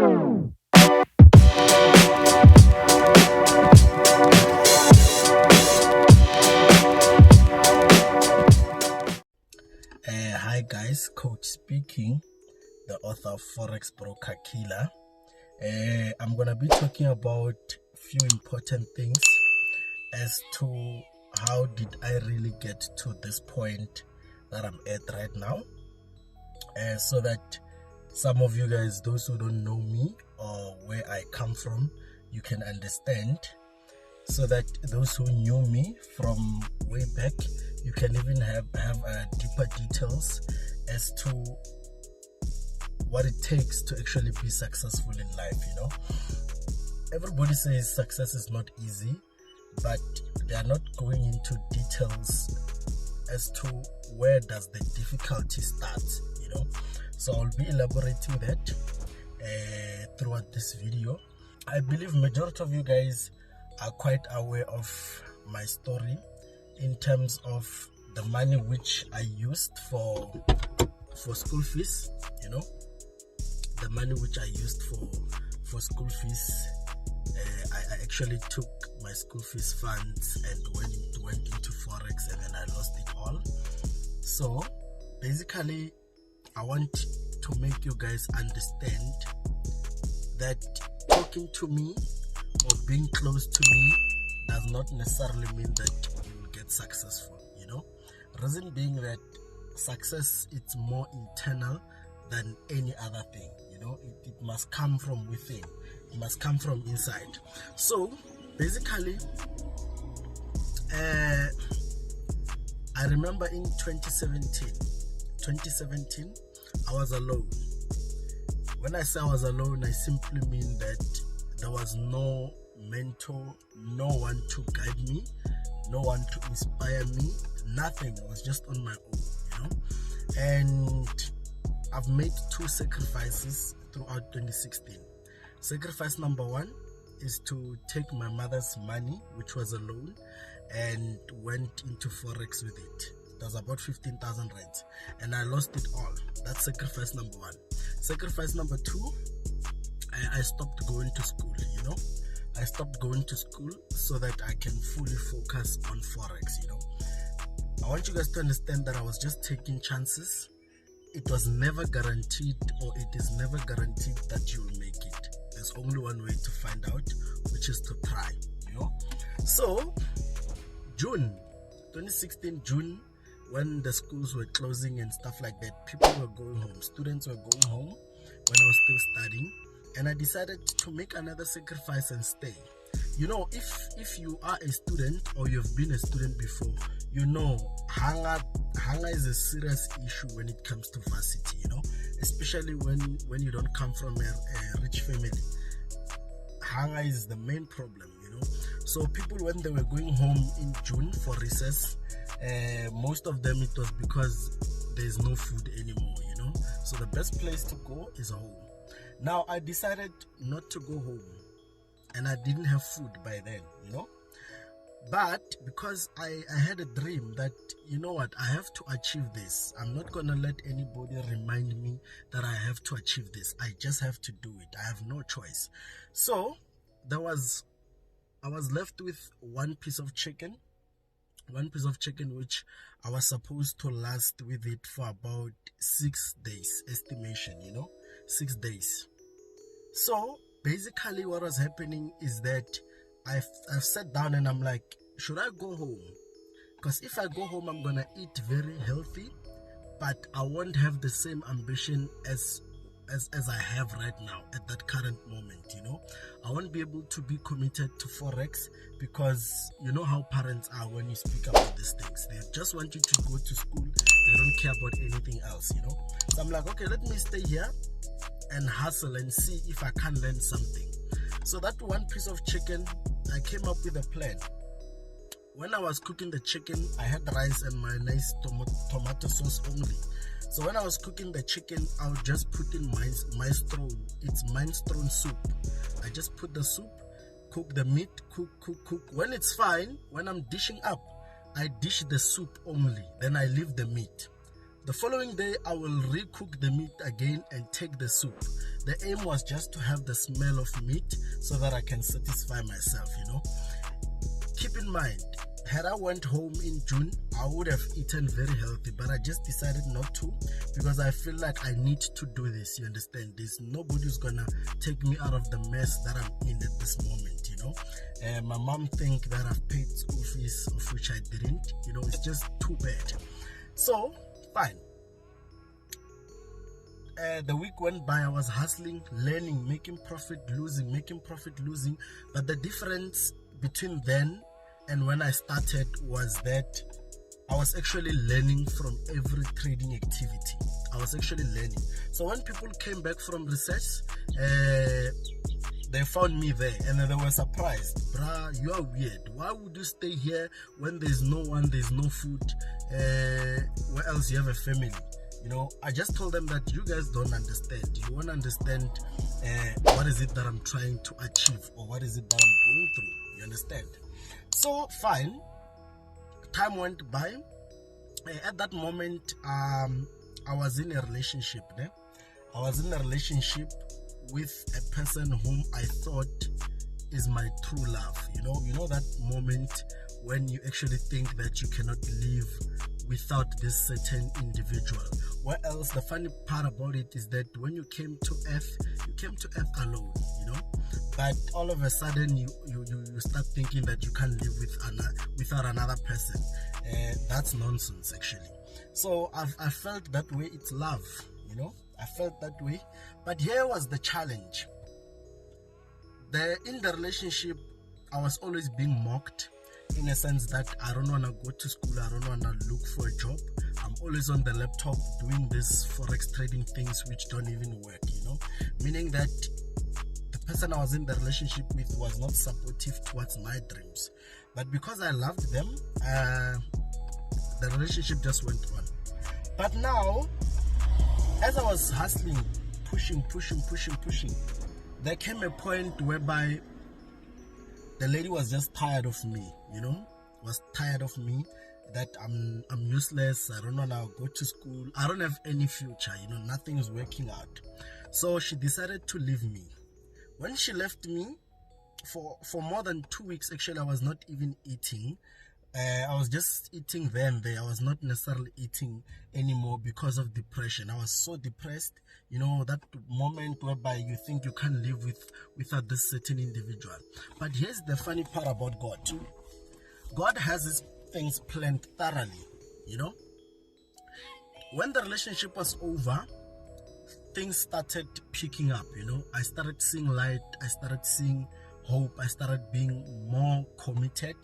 Hi guys, Coach speaking, the author of Forex Broker Killer. I'm gonna be talking about a few important things as to how did I really get to this point that I'm at right now, so that some of you guys, those who don't know me or where I come from, you can understand, so that those who knew me from way back, you can even have deeper details as to what it takes to actually be successful in life. Everybody says success is not easy, but they are not going into details as to where does the difficulty start. So I'll be elaborating that throughout this video. I believe majority of you guys are quite aware of my story in terms of the money which I used for school fees. The money which I used for school fees, I actually took my school fees funds and went into Forex, and then I lost it all. So basically, I want to make you guys understand that talking to me or being close to me does not necessarily mean that you will get successful. Reason being that success, it's more internal than any other thing. It must come from within, it must come from inside. So basically, I remember in 2017 I was alone. When I say I was alone, I simply mean that there was no mentor, no one to guide me, no one to inspire me, nothing. I was just on my own. And I've made two sacrifices throughout 2016. Sacrifice number one is to take my mother's money, which was a loan, and went into Forex with it. It was about 15,000 rands, and I lost it all. That's sacrifice number one. Sacrifice number two, I stopped going to school. I stopped going to school so that I can fully focus on Forex. I want you guys to understand that I was just taking chances. It was never guaranteed, or it is never guaranteed that you will make it. There's only one way to find out, which is to try. So June 2016, when the schools were closing and stuff like that, people were going home, students were going home when I was still studying, and I decided to make another sacrifice and stay. If you are a student or you've been a student before, hunger is a serious issue when it comes to varsity, especially when you don't come from a rich family. Hunger is the main problem. So people, when they were going home in June for recess, most of them, it was because there's no food anymore. So the best place to go is home. Now I decided not to go home, and I didn't have food by then. But because I had a dream that, I have to achieve this. I'm not gonna let anybody remind me that I have to achieve this. I just have to do it. I have no choice. So I was left with one piece of chicken, which I was supposed to last with it for about 6 days estimation. 6 days. So basically what was happening is that I've sat down and I'm like, should I go home? Because if I go home, I'm gonna eat very healthy, but I won't have the same ambition as I have right now at that current moment. I won't be able to be committed to Forex, because you know how parents are when you speak about these things. They just want you to go to school. They don't care about anything else. So I'm like, okay, let me stay here and hustle and see if I can learn something. So that one piece of chicken, I came up with a plan. When I was cooking the chicken, I had rice and mayonnaise, tomato sauce only. So when I was cooking the chicken, I would just put in minestrone. It's minestrone soup. I just put the soup, cook the meat, cook. When it's fine, when I'm dishing up, I dish the soup only. Then I leave the meat. The following day, I will recook the meat again and take the soup. The aim was just to have the smell of meat so that I can satisfy myself, you know. Keep in mind, had I went home in June, I would have eaten very healthy, but I just decided not to because I feel like I need to do this. You understand? There's nobody who's gonna take me out of the mess that I'm in at this moment, you know. My mom think that I've paid school fees, of which I didn't. You know, it's just too bad. So fine. The week went by. I was hustling, learning, making profit, losing, making profit, losing. But the difference between then and when I started was that I was actually learning from every trading activity. I was actually learning. So when people came back from research, they found me there and then they were surprised. Bruh, you are weird. Why would you stay here when there's no one, there's no food? Where else you have a family? You know, I just told them that you guys don't understand. You won't understand what is it that I'm trying to achieve or what is it that I'm going through. You understand? So fine, time went by. At that moment, I was in a relationship. I was in a relationship with a person whom I thought is my true love. You know that moment when you actually think that you cannot live without this certain individual. What else? The funny part about it is that when you came to Earth alone, you know. But all of a sudden, you start thinking that you can't live without another person. That's nonsense, actually. So I felt that way. It's love, you know. I felt that way. But here was the challenge. In the relationship, I was always being mocked, in a sense that I don't want to go to school, I don't want to look for a job. I'm always on the laptop doing this forex trading things which don't even work, you know. Meaning that the person I was in the relationship with was not supportive towards my dreams. But because I loved them, the relationship just went on. But now, as I was hustling, pushing, there came a point whereby the lady was just tired of me, you know, was tired of me, that I'm useless, I don't want to go to school, I don't have any future, you know, nothing is working out. So she decided to leave me. When she left me, for more than 2 weeks, actually, I was not even eating. I was just eating there and there. I was not necessarily eating anymore because of depression. I was so depressed, you know, that moment whereby you think you can't live without this certain individual. But here's the funny part about God. God has his things planned thoroughly, you know. When the relationship was over, things started picking up, you know. I started seeing light, I started seeing hope, I started being more committed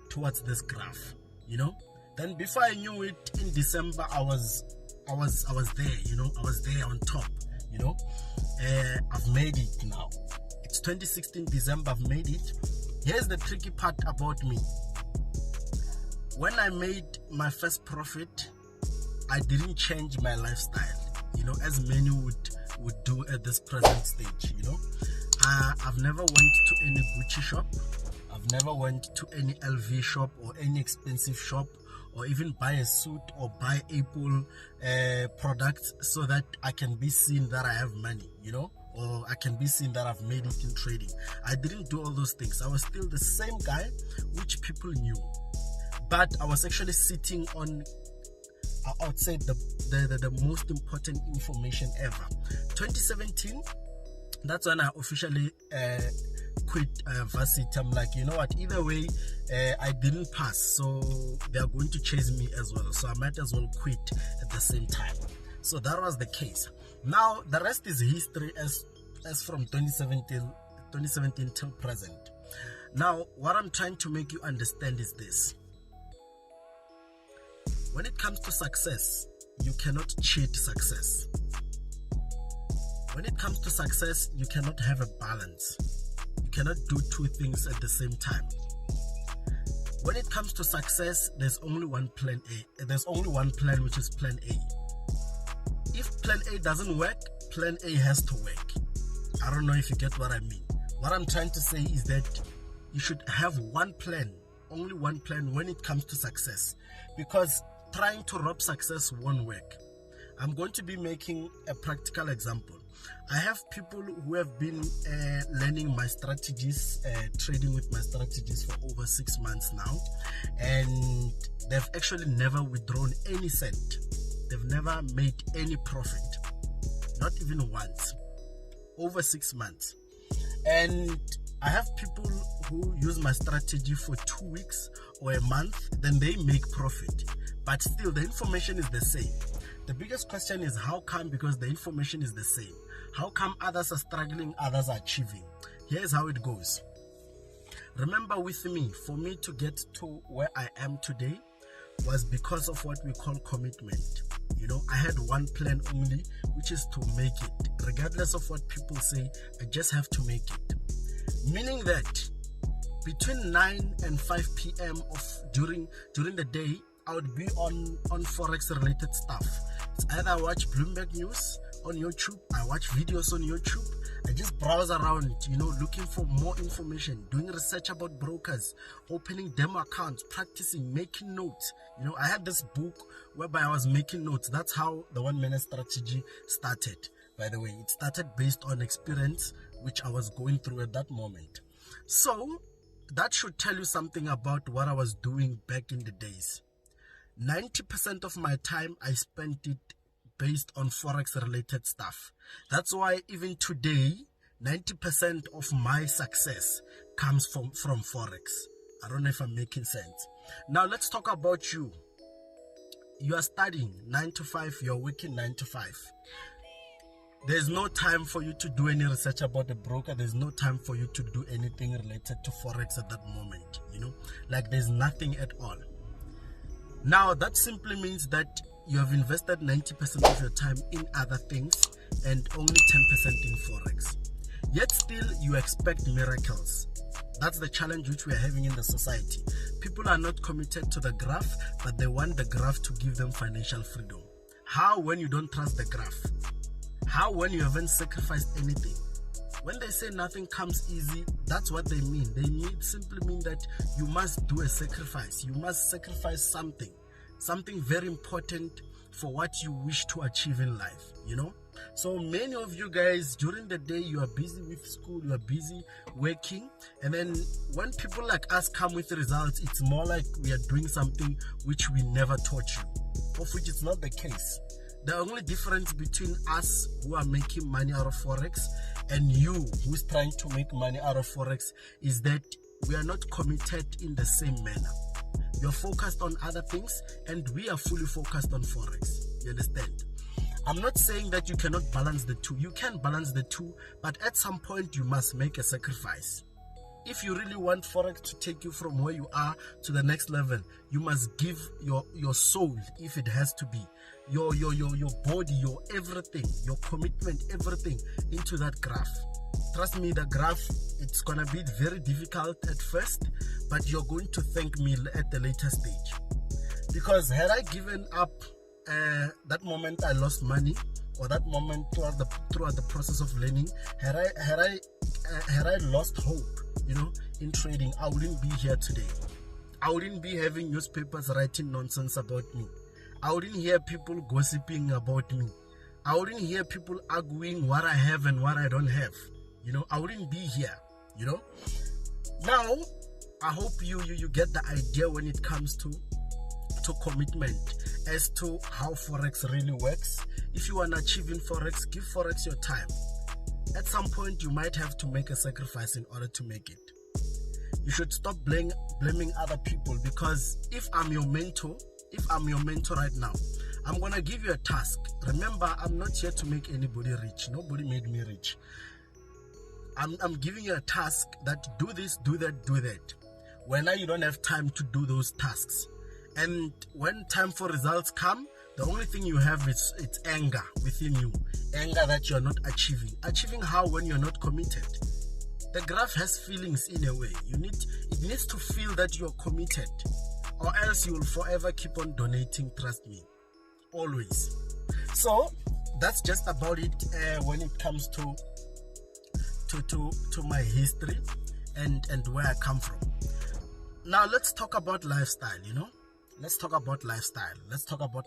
towards this graph, you know. Then before I knew it, in December, I was there, you know. I was there on top, you know. I've made it now. It's 2016 December, I've made it. Here's the tricky part about me. When I made my first profit, I didn't change my lifestyle, you know, as many would do at this present stage, you know. I've never went to any Gucci shop. I've never went to any LV shop or any expensive shop, or even buy a suit or buy Apple products so that I can be seen that I have money, you know, or I can be seen that I've made it in trading. I didn't do all those things. I was still the same guy which people knew, but I was actually sitting on, I would say, the most important information ever. 2017, that's when I officially quit varsity. I'm like, you know what, either way, I didn't pass, so they're going to chase me as well, so I might as well quit at the same time. So that was the case. Now the rest is history, as from 2017 till present. Now what I'm trying to make you understand is this: when it comes to success, you cannot cheat success. When it comes to success, you cannot have a balance. You cannot do two things at the same time. When it comes to success, there's only one plan A. There's only one plan, which is plan A. If plan A doesn't work, plan A has to work. I don't know if you get what I mean. What I'm trying to say is that you should have one plan, only one plan when it comes to success, because trying to rob success won't work. I'm going to be making a practical example. I have people who have been learning my strategies, trading with my strategies for over 6 months now, and they've actually never withdrawn any cent. They've never made any profit, not even once, over 6 months. And I have people who use my strategy for 2 weeks or a month, then they make profit, but still the information is the same. The biggest question is how come? Because the information is the same. How come others are struggling, others are achieving? Here's how it goes. Remember with me, for me to get to where I am today was because of what we call commitment. You know, I had one plan only, which is to make it. Regardless of what people say, I just have to make it. Meaning that between 9 and 5 p.m. during the day, I would be on Forex related stuff. It's either I watch Bloomberg News on YouTube, I watch videos on YouTube, I just browse around, you know, looking for more information, doing research about brokers, opening demo accounts, practicing, making notes. You know, I had this book whereby I was making notes. That's how the 1 minute strategy started. By the way, it started based on experience which I was going through at that moment. So that should tell you something about what I was doing back in the days. 90% of my time I spent it based on Forex related stuff. That's why even today, 90% of my success comes from Forex. I don't know if I'm making sense. Now let's talk about you. You are studying 9 to 5, you're working 9 to 5. There's no time for you to do any research about the broker. There's no time for you to do anything related to Forex at that moment, you know, like there's nothing at all. Now that simply means that you have invested 90% of your time in other things and only 10% in Forex. Yet still you expect miracles. That's the challenge which we are having in the society. People are not committed to the graph, but they want the graph to give them financial freedom. How when you don't trust the graph? How when you haven't sacrificed anything? When they say nothing comes easy, that's what they mean. They simply mean that you must do a sacrifice. You must sacrifice something very important for what you wish to achieve in life, you know. So many of you guys, during the day, you are busy with school, you are busy working, and then when people like us come with results, it's more like we are doing something which we never taught you, of which it's not the case. The only difference between us who are making money out of Forex and you who's trying to make money out of Forex is that we are not committed in the same manner. You're focused on other things and we are fully focused on Forex. You understand? I'm not saying that you cannot balance the two. You can balance the two, but at some point you must make a sacrifice. If you really want Forex to take you from where you are to the next level, you must give your soul, if it has to be, your body, your everything, your commitment, everything into that graph. Trust me, the graph, it's gonna be very difficult at first, but you're going to thank me at the later stage. Because had I given up that moment I lost money, or that moment throughout the process of learning, had I lost hope, you know, in trading, I wouldn't be here today. I wouldn't be having newspapers writing nonsense about me. I wouldn't hear people gossiping about me. I wouldn't hear people arguing what I have and what I don't have. You know, I wouldn't be here, you know. Now, I hope you get the idea when it comes to commitment as to how Forex really works. If you want to achieve in Forex, give Forex your time. At some point, you might have to make a sacrifice in order to make it. You should stop blaming other people, because if I'm your mentor right now, I'm going to give you a task. Remember, I'm not here to make anybody rich. Nobody made me rich. I'm giving you a task that do this, do that, do that. When you don't have time to do those tasks. And when time for results come, the only thing you have is it's anger within you. Anger that you're not achieving. Achieving how when you're not committed? The graph has feelings in a way. It needs to feel that you're committed, or else you will forever keep on donating, trust me. Always. So that's just about it when it comes to my history and where I come from. Now let's talk about lifestyle, you know. Let's talk about lifestyle. Let's talk about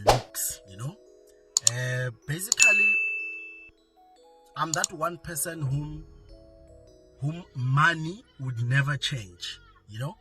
looks, you know. Basically, I'm that one person whom money would never change. You know,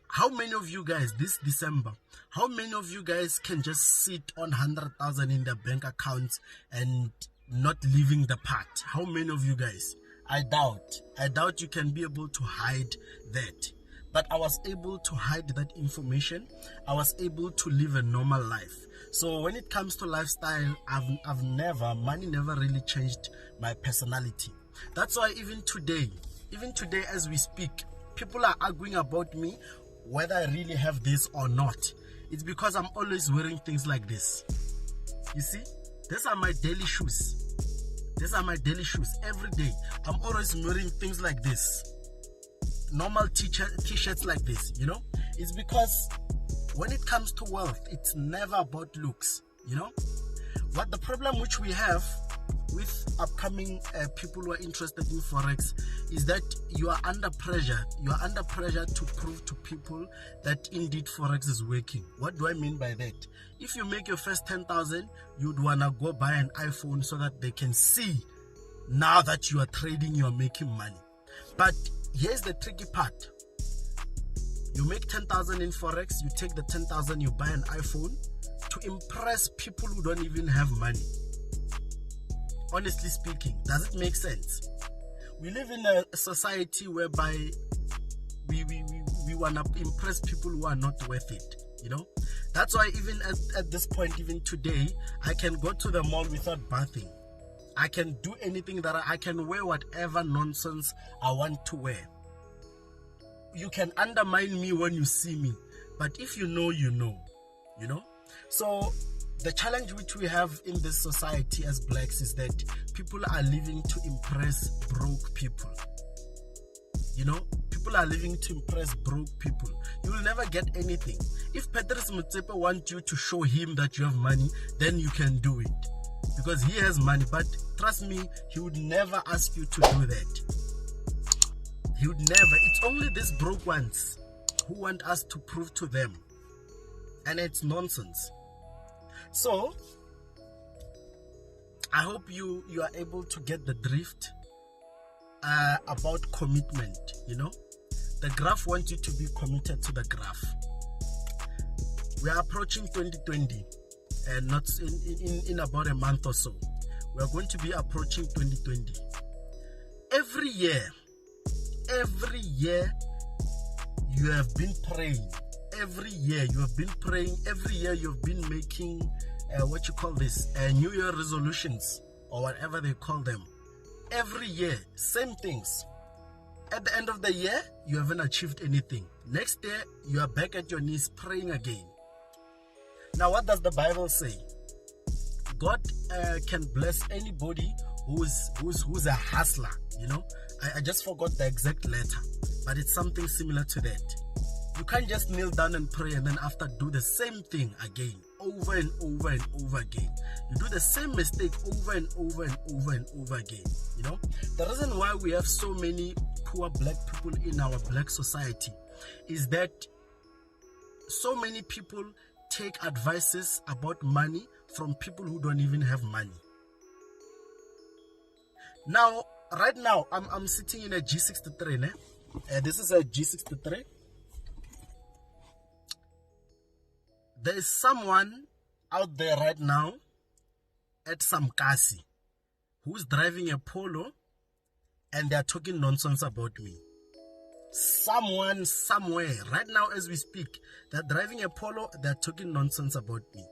how many of you guys this December, how many of you guys can just sit on 100,000 in their bank accounts and not leaving the part? How many of you guys? I doubt you can be able to hide that. But I was able to hide that information. I was able to live a normal life. So when it comes to lifestyle, money never really changed my personality. That's why even today as we speak, people are arguing about me whether I really have this or not. It's because I'm always wearing things like this. You see, these are my daily shoes. These are my daily shoes every day. I'm always wearing things like this. Normal t-shirts like this, you know. It's because when it comes to wealth, it's never about looks, you know. What the problem which we have with upcoming people who are interested in Forex is that you are under pressure. You are under pressure to prove to people that indeed Forex is working. What do I mean by that? If you make your first 10,000, you'd wanna go buy an iPhone so that they can see now that you are trading, you are making money. But here's the tricky part. You make 10,000 in Forex, you take the 10,000, you buy an iPhone to impress people who don't even have money. Honestly speaking, does it make sense? We live in a society whereby we want to impress people who are not worth it, you know. That's why even at this point, even today, I can go to the mall without bathing. I can do anything that I can wear whatever nonsense I want to wear. You can undermine me when you see me, but if you know, you know, you know. So the challenge which we have in this society as blacks is that people are living to impress broke people. You know, people are living to impress broke people. You will never get anything. If Patrice Motsepe wants you to show him that you have money, then you can do it, because he has money. But trust me, he would never ask you to do that. He would never. It's only these broke ones who want us to prove to them, and it's nonsense. So I hope you are able to get the drift about commitment. You know, the graph wants you to be committed to the graph. We are approaching 2020, and not in about a month or so. We are going to be approaching 2020. Every year you have been praying. Every year you have been praying. Every year you've been making New Year resolutions, or whatever they call them. Every year, same things. At the end of the year, you haven't achieved anything. Next year, you are back at your knees praying again. Now, what does the Bible say? God can bless anybody who's a hustler. You know, I just forgot the exact letter, but it's something similar to that. You can't just kneel down and pray and then after do the same thing again, over and over and over again. You do the same mistake over and over and over and over again. You know, the reason why we have so many poor black people in our black society is that so many people take advices about money from people who don't even have money. Now, right now, I'm sitting in a G63. Ne? This is a G63. There is someone out there right now at Samkasi who's driving a Polo and they're talking nonsense about me. Someone somewhere right now as we speak, they're driving a Polo, they're talking nonsense about me.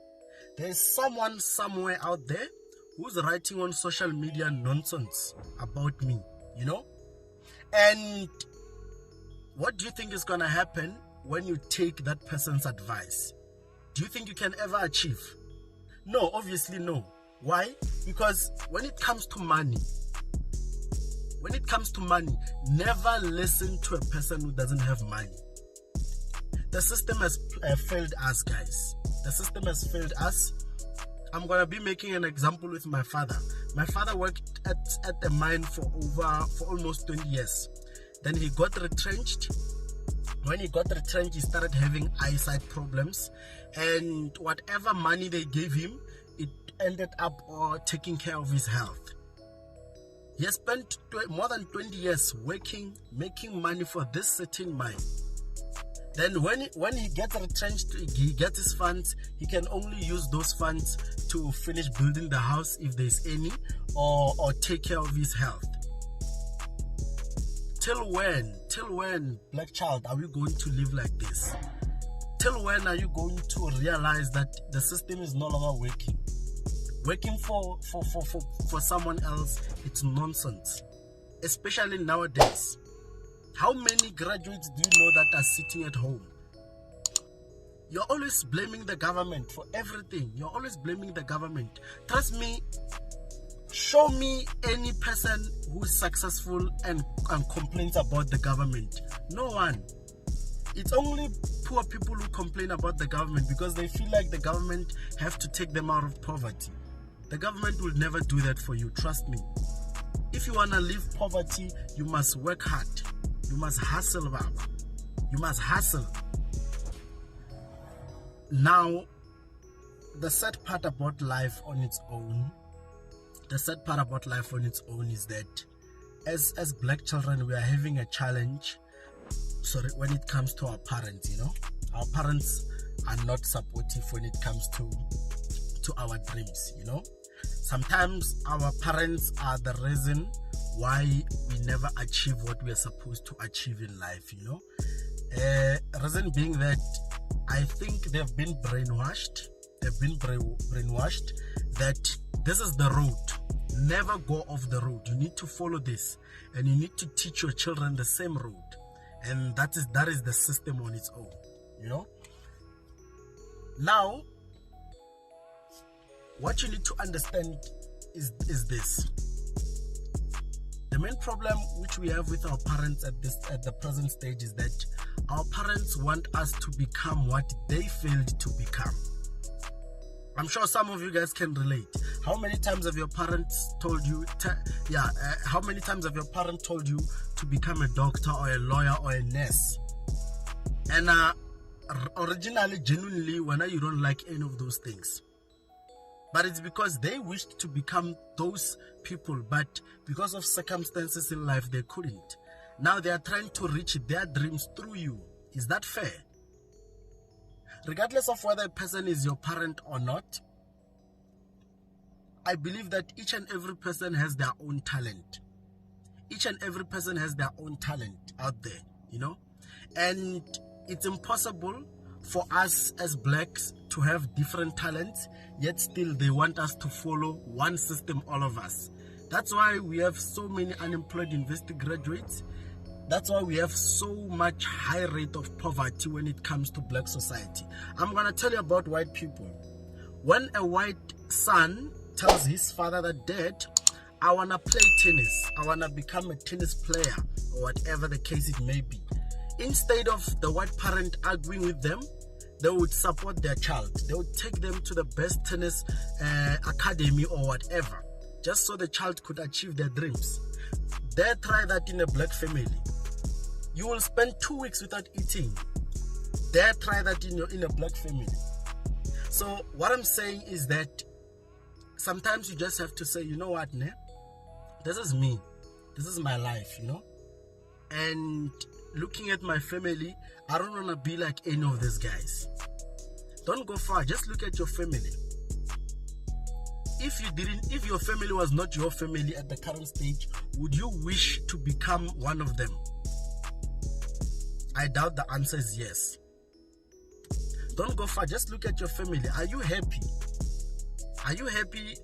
There's someone somewhere out there who's writing on social media nonsense about me, you know. And what do you think is gonna happen when you take that person's advice? Do you think you can ever achieve? No, obviously no. Why? Because when it comes to money, never listen to a person who doesn't have money. The system has failed us, guys. The system has failed us. I'm going to be making an example with my father. My father worked at the mine for almost 20 years. Then he got retrenched. When he got retrenched, he started having eyesight problems, and whatever money they gave him, it ended up taking care of his health. He has spent more than 20 years working, making money for this certain mine. Then when he gets retrenched, he gets his funds, he can only use those funds to finish building the house if there's any, or take care of his health. Till when, black child, are we going to live like this? Till when are you going to realize that the system is no longer working? Working for someone else, it's nonsense. Especially nowadays. How many graduates do you know that are sitting at home? You're always blaming the government for everything. You're always blaming the government. Trust me, show me any person who's successful and complains about the government. No one. It's only poor people who complain about the government because they feel like the government have to take them out of poverty. The government will never do that for you, trust me. If you want to leave poverty, you must work hard. You must hustle, Baba. You must hustle. Now, the sad part about life on its own, is that as black children, we are having a challenge. When it comes to our parents, our parents are not supportive when it comes to our dreams. Sometimes our parents are the reason why we never achieve what we are supposed to achieve in life. Reason being that I think they've been brainwashed. That this is the road. Never go off the road. You need to follow this, and you need to teach your children the same road. And that is the system on its own. Now, what you need to understand is this. The main problem which we have with our parents at the present stage is that our parents want us to become what they failed to become. I'm sure some of you guys can relate. How many times have your parents told you how many times have your parent told you to become a doctor or a lawyer or a nurse? And originally, genuinely, when you don't like any of those things. But it's because they wished to become those people, but because of circumstances in life, they couldn't. Now they are trying to reach their dreams through you. Is that fair? Regardless of whether a person is your parent or not, I believe that each and every person has their own talent. Each and every person has their own talent out there, And it's impossible for us as blacks to have different talents, yet still they want us to follow one system, all of us. That's why we have so many unemployed university graduates. That's why we have so much high rate of poverty when it comes to black society. I'm going to tell you about white people. When a white son tells his father that, Dad, I want to play tennis, I want to become a tennis player, or whatever the case it may be, instead of the white parent arguing with them, they would support their child. They would take them to the best tennis academy or whatever, just so the child could achieve their dreams. They try that in a black family. You will spend 2 weeks without eating. They try that in a black family. So what I'm saying is that sometimes you just have to say, you know what, ne? This is me. This is my life, And looking at my family, I don't want to be like any of these guys. Don't go far. Just look at your family. If your family was not your family at the current stage, would you wish to become one of them? I doubt the answer is yes. Don't go far. Just look at your family. Are you happy? Are you happy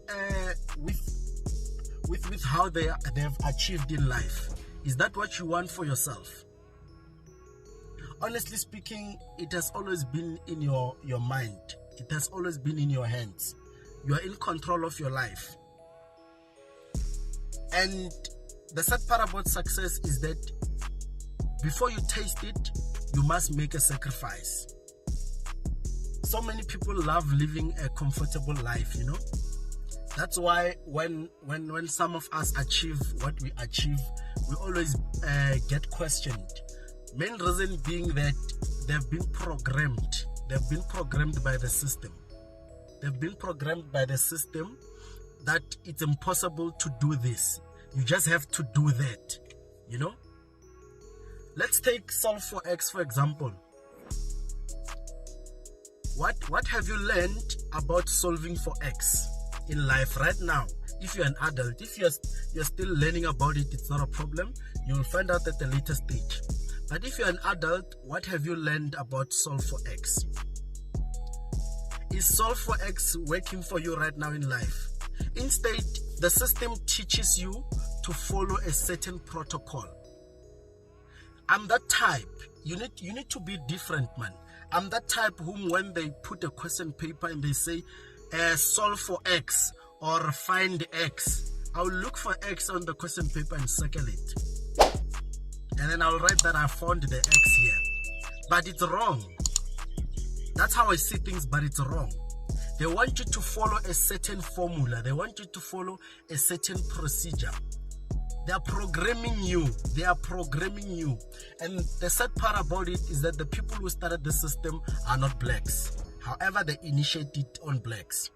with how they've achieved in life? Is that what you want for yourself? Honestly speaking, it has always been in your mind. It has always been in your hands. You are in control of your life. And the sad part about success is that before you taste it, you must make a sacrifice. So many people love living a comfortable life, That's why when some of us achieve what we achieve, we always get questioned. Main reason being that they've been programmed. They've been programmed by the system. They've been programmed by the system that it's impossible to do this. You just have to do that, you know? Let's take solve for X, for example. What have you learned about solving for X in life right now? If you're an adult, if you're still learning about it, it's not a problem. You'll find out at a later stage. But if you're an adult, what have you learned about solve for X? Is solve for X working for you right now in life? Instead, the system teaches you to follow a certain protocol. I'm that type. You need to be different, man. I'm that type whom when they put a question paper and they say solve for X or find X, I'll look for X on the question paper and circle it. And then I'll write that I found the X here. But it's wrong. That's how I see things, but it's wrong. They want you to follow a certain formula. They want you to follow a certain procedure. They are programming you. They are programming you. And the sad part about it is that the people who started the system are not blacks. However, they initiated it on blacks.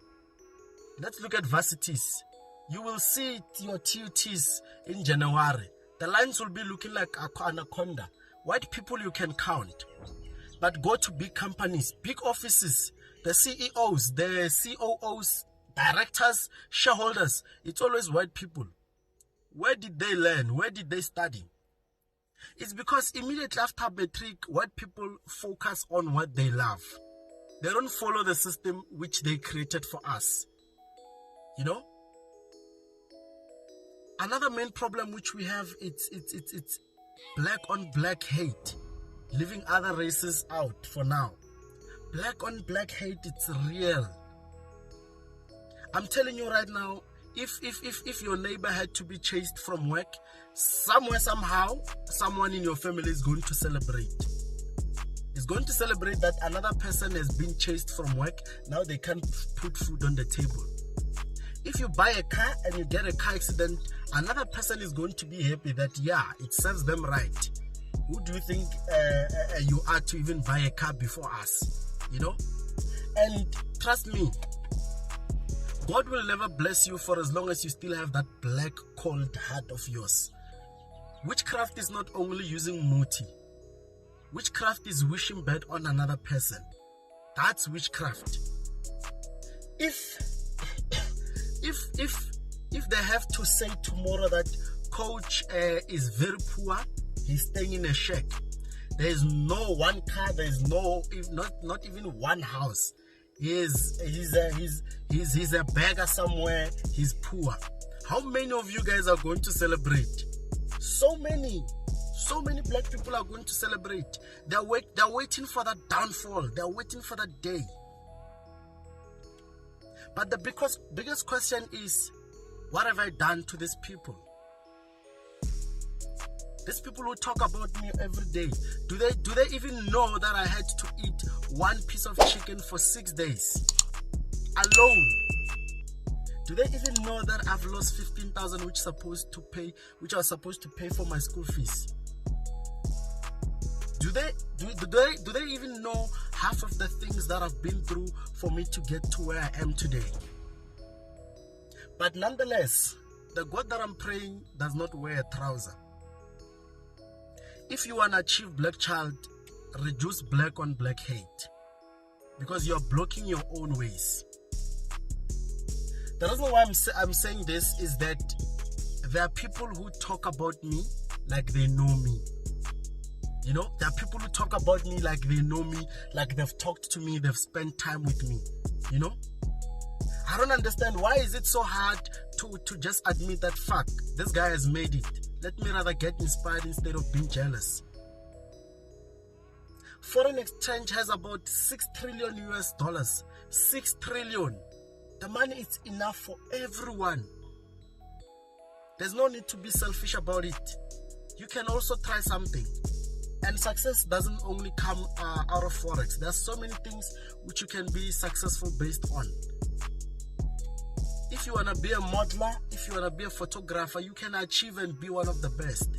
Let's look at varsities. You will see your TUTs in January. The lines will be looking like anaconda. White people you can count. But go to big companies, big offices, the CEOs, the COOs, directors, shareholders. It's always white people. Where did they learn? Where did they study? It's because immediately after matric, white people focus on what they love. They don't follow the system which they created for us. You know? Another main problem which we have, it's black on black hate. Leaving other races out for now. Black on black hate, it's real. I'm telling you right now, if your neighbor had to be chased from work, somewhere, somehow, someone in your family is going to celebrate. Is going to celebrate that another person has been chased from work. Now they can't put food on the table. If you buy a car and you get a car accident, another person is going to be happy that, yeah, it serves them right. Who do you think you are to even buy a car before us? You know? And trust me, God will never bless you for as long as you still have that black, cold heart of yours. Witchcraft is not only using muti. Witchcraft is wishing bad on another person. That's witchcraft. If they have to say tomorrow that Coach is very poor, he's staying in a shack, there is no one car, there is no, not even one house. He's a beggar somewhere, he's poor. How many of you guys are going to celebrate? So many black people are going to celebrate. They're waiting for that downfall. They're waiting for that day. But the biggest question is, what have I done to these people? These people who talk about me every day, do they even know that I had to eat one piece of chicken for 6 days alone? Do they even know that I've lost 15,000 which I was supposed to pay for my school fees? Do they even know half of the things that I've been through for me to get to where I am today? But nonetheless, the God that I'm praying does not wear a trouser. If you want to achieve black child, reduce black on black hate, because you're blocking your own ways. The reason why I'm saying this is that there are people who talk about me like they know me. You know, there are people who talk about me like they know me, like they've talked to me, they've spent time with me. You know, I don't understand, why is it so hard to just admit that, fuck, this guy has made it. Let me rather get inspired instead of being jealous. Foreign exchange has about 6 trillion US dollars. 6 trillion. The money is enough for everyone. There's no need to be selfish about it. You can also try something. And success doesn't only come out of Forex. There's so many things which you can be successful based on. If you want to be a modeler, if you want to be a photographer, you can achieve and be one of the best.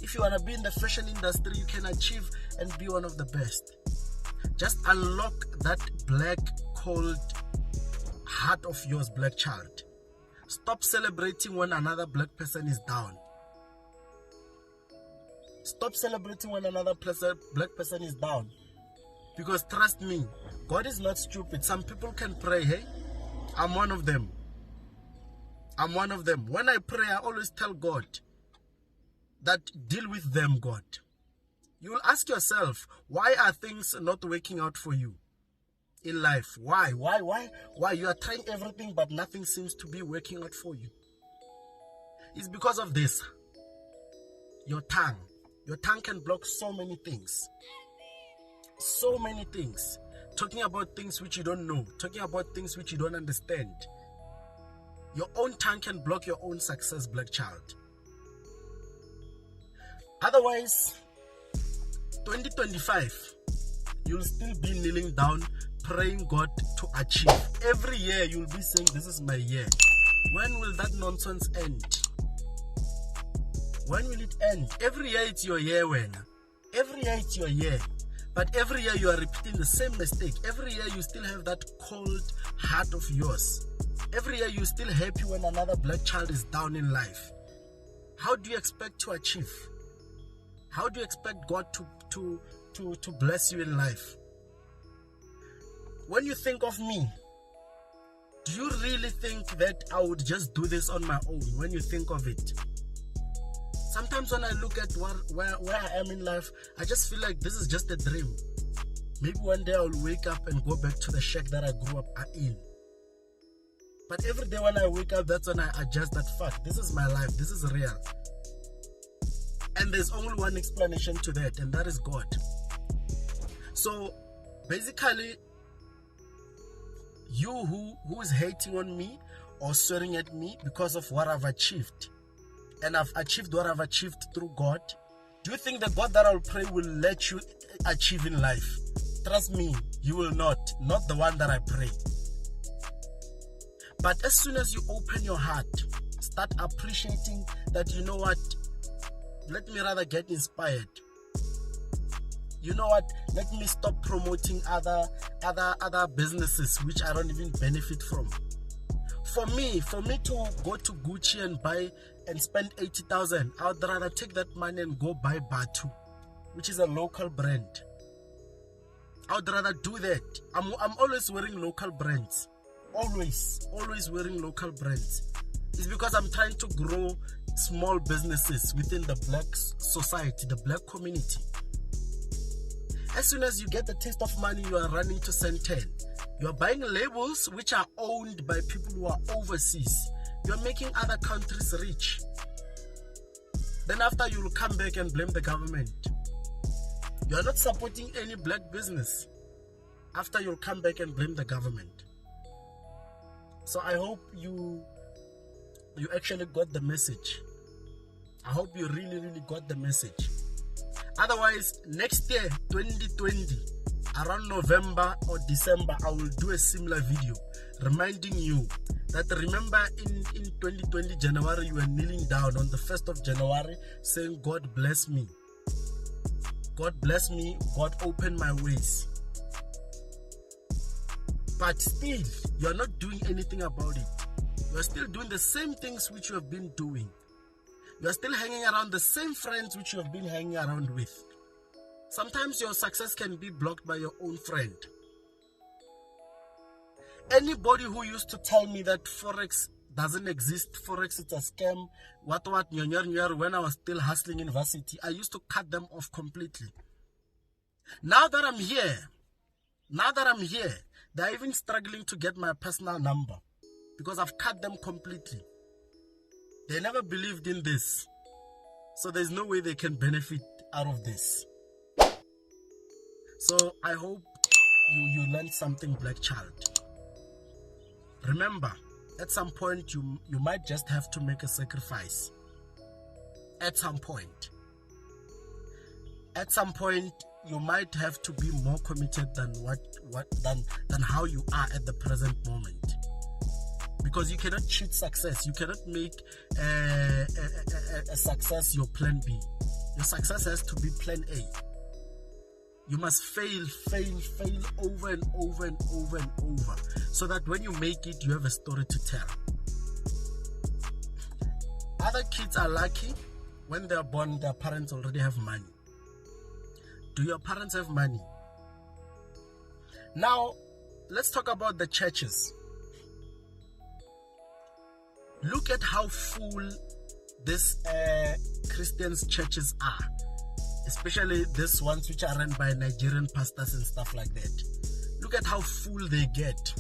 If you want to be in the fashion industry, you can achieve and be one of the best. Just unlock that black cold heart of yours, black child. Stop celebrating when another black person is down. Stop celebrating when another black person is down. Because trust me, God is not stupid. Some people can pray, hey? I'm one of them. I'm one of them. When I pray, I always tell God that deal with them, God. You will ask yourself, why are things not working out for you in life? Why? You are trying everything, but nothing seems to be working out for you. It's because of this. Your tongue. Your tongue can block so many things. So many things. Talking about things which you don't know. Talking about things which you don't understand. Your own tongue can block your own success, black child. Otherwise, 2025, you'll still be kneeling down, praying God to achieve. Every year, you'll be saying, this is my year. When will that nonsense end? When will it end? Every year, it's your year, when? Every year, it's your year. But every year, you are repeating the same mistake. Every year, you still have that cold heart of yours. Every year, you're still happy when another black child is down in life. How do you expect to achieve? How do you expect God to bless you in life? When you think of me, do you really think that I would just do this on my own? When you think of it, sometimes when I look at where I am in life, I just feel like this is just a dream. Maybe one day I'll wake up and go back to the shack that I grew up in. But every day when I wake up, that's when I adjust that fact. This is my life. This is real. And there's only one explanation to that, and that is God. So basically, you who is hating on me or swearing at me because of what I've achieved, and I've achieved what I've achieved through God, do you think the God that I'll pray will let you achieve in life? Trust me, you will not the one that I pray. But as soon as you open your heart, start appreciating that, you know what, let me rather get inspired. You know what, let me stop promoting other businesses which I don't even benefit from. For me to go to Gucci and buy and spend 80,000, I would rather take that money and go buy Batu, which is a local brand. I would rather do that. I'm always wearing local brands. Always wearing local brands. It's because I'm trying to grow small businesses within the black society, the black community. As soon as you get the taste of money, you are running to Centen. You are buying labels which are owned by people who are overseas. You are making other countries rich. Then after, you will come back and blame the government. You are not supporting any black business. After, you'll come back and blame the government. So I hope you actually got the message. I hope you really got the message. Otherwise, next year, 2020, around November or December, I will do a similar video reminding you that, remember, in 2020 January, you were kneeling down on the 1st of January saying, God bless me. God bless me. God open my ways. But still, you are not doing anything about it. You are still doing the same things which you have been doing. You are still hanging around the same friends which you have been hanging around with. Sometimes your success can be blocked by your own friend. Anybody who used to tell me that Forex doesn't exist, Forex is a scam, when I was still hustling in varsity, I used to cut them off completely. Now that I'm here, they're even struggling to get my personal number because I've cut them completely. They never believed in this. So there's no way they can benefit out of this. So I hope you learned something, black child. Remember, at some point you might just have to make a sacrifice. At some point. At some point, you might have to be more committed than than how you are at the present moment. Because you cannot cheat success. You cannot make a success your plan B. Your success has to be plan A. You must fail over and over and over and over, so that when you make it, you have a story to tell. Other kids are lucky. When they're born, their parents already have money. Do your parents have money? Now, let's talk about the churches. Look at how full these Christians churches are, especially these ones which are run by Nigerian pastors and stuff like that. Look at how full they get.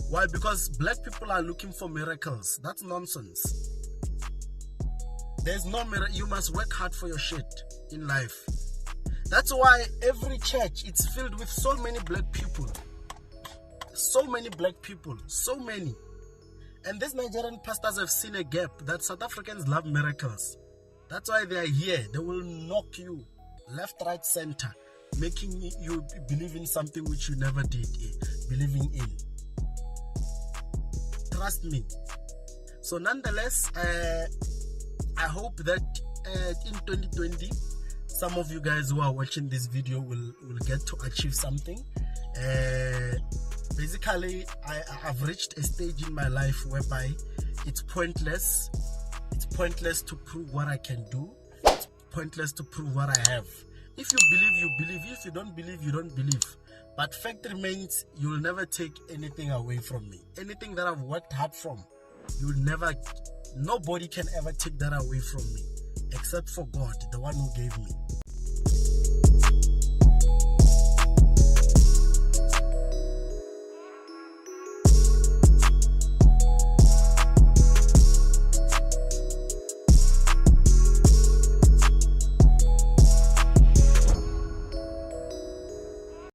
Why? Because black people are looking for miracles. That's nonsense. There's no miracle. You must work hard for your shit in life. That's why every church, it's filled with so many black people. So many black people. So many. And these Nigerian pastors have seen a gap that South Africans love miracles. That's why they are here. They will knock you left, right, center, making you believe in something which you never did believing in. Trust me. So nonetheless, I hope that in 2020, some of you guys who are watching this video will get to achieve something. Basically, I've reached a stage in my life whereby it's pointless. It's pointless to prove what I can do. It's pointless to prove what I have. If you believe, you believe. If you don't believe, you don't believe. But fact remains, you will never take anything away from me. Anything that I've worked hard from, nobody can ever take that away from me, except for God, the one who gave me.